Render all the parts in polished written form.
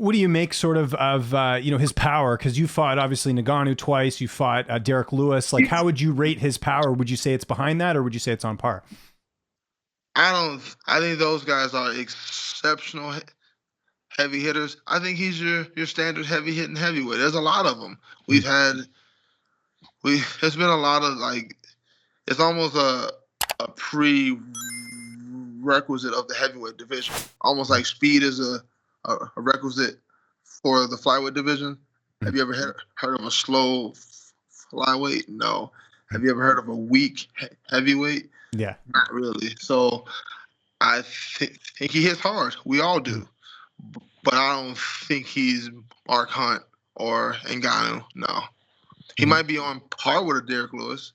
what do you make sort of his power? Because you fought obviously Ngannou twice, you fought Derek Lewis. Like, how would you rate his power? Would you say it's behind that, or would you say it's on par? I think those guys are exceptional heavy hitters. I think he's your standard heavy hitting heavyweight. There's a lot of them. There's been a lot of, like, it's almost a prerequisite of the heavyweight division. Almost like speed is a requisite for the flyweight division. Have you ever heard of a slow flyweight? No. Have you ever heard of a weak heavyweight? Yeah. Not really. So I think he hits hard. We all do. But I don't think he's Mark Hunt or Ngannou. No. He might be on par with a Derek Lewis,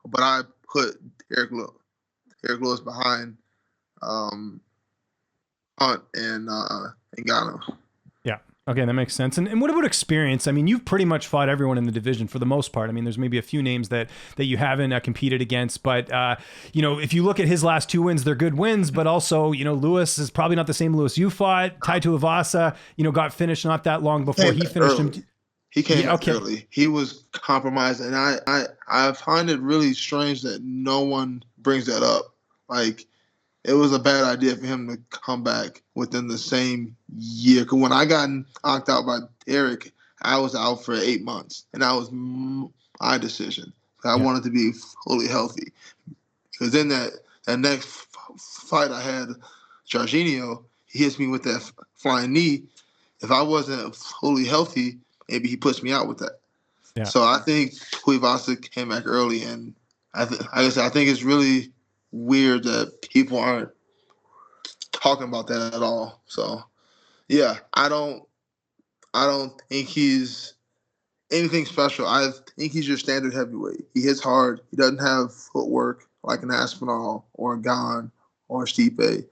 but I put Derek Lewis behind Hunt and Ngannou. Yeah. Okay, that makes sense. And what about experience? I mean, you've pretty much fought everyone in the division for the most part. I mean, there's maybe a few names that you haven't competed against, but if you look at his last 2 wins, they're good wins. But also, Lewis is probably not the same Lewis you fought. Tai Tuivasa, got finished not that long before he finished him. He came out early. He was compromised, and I find it really strange that no one brings that up. Like, it was a bad idea for him to come back within the same year. Because when I got knocked out by Derek, I was out for 8 months, and that was my decision. I wanted to be fully healthy. Because then that next fight I had, Jorginho, he hits me with that flying knee. If I wasn't fully healthy, maybe he puts me out with that. Yeah. So I think Tuivasa came back early, and I think it's really weird that people aren't talking about that at all. So, yeah, I don't think he's anything special. I think he's your standard heavyweight. He hits hard. He doesn't have footwork like an Aspinall or a Gane or a Stipe.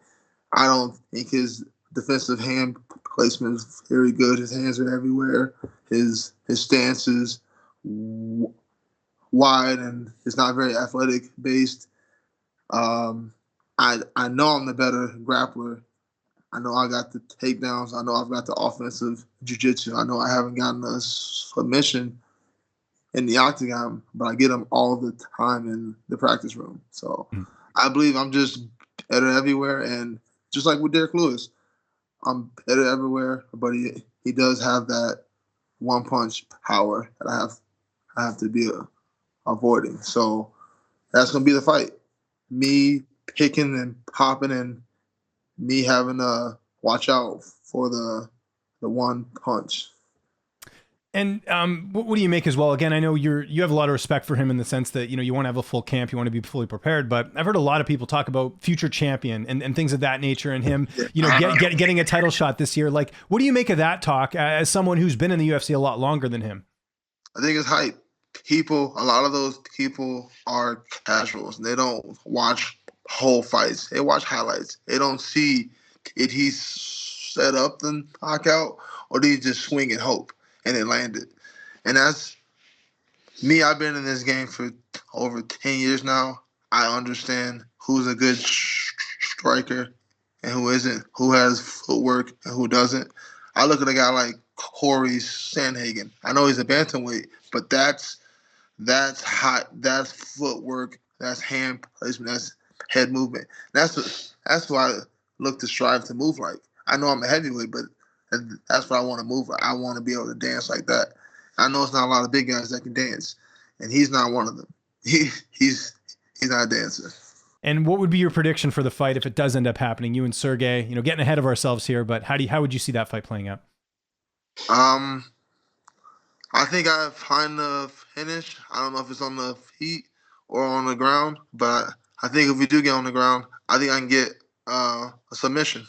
I don't think his defensive hand placement is very good. His hands are everywhere. His stance is wide, and it's not very athletic based. I know I'm the better grappler. I know I got the takedowns. I know I've got the offensive jiu-jitsu. I know I haven't gotten a submission in the octagon, but I get them all the time in the practice room. So I believe I'm just better everywhere. And just like with Derek Lewis, I'm better everywhere, but he does have that one-punch power that I have to be avoiding. So that's going to be the fight. Me picking and popping, and me having to watch out for the one punch. And what do you make as well? Again, I know you have a lot of respect for him in the sense that you want to have a full camp, you want to be fully prepared. But I've heard a lot of people talk about future champion and things of that nature, and him, getting a title shot this year. Like, what do you make of that talk as someone who's been in the UFC a lot longer than him? I think it's hype. A lot of those people are casuals. They don't watch whole fights. They watch highlights. They don't see, did he set up the knockout, or did he just swing and hope and it landed? And that's me. I've been in this game for over 10 years now. I understand who's a good striker and who isn't, who has footwork and who doesn't. I look at a guy like Corey Sandhagen. I know he's a bantamweight, but that's hot. That's footwork. That's hand placement. That's head movement. That's what I look to strive to move like. I know I'm a heavyweight, but that's what I want to move like. I want to be able to dance like that. I know it's not a lot of big guys that can dance, and he's not one of them. He's not a dancer. And what would be your prediction for the fight if it does end up happening? You and Sergei, getting ahead of ourselves here, but how would you see that fight playing out? I think I find the finish. I don't know if it's on the feet or on the ground, but I think if we do get on the ground, I think I can get a submission.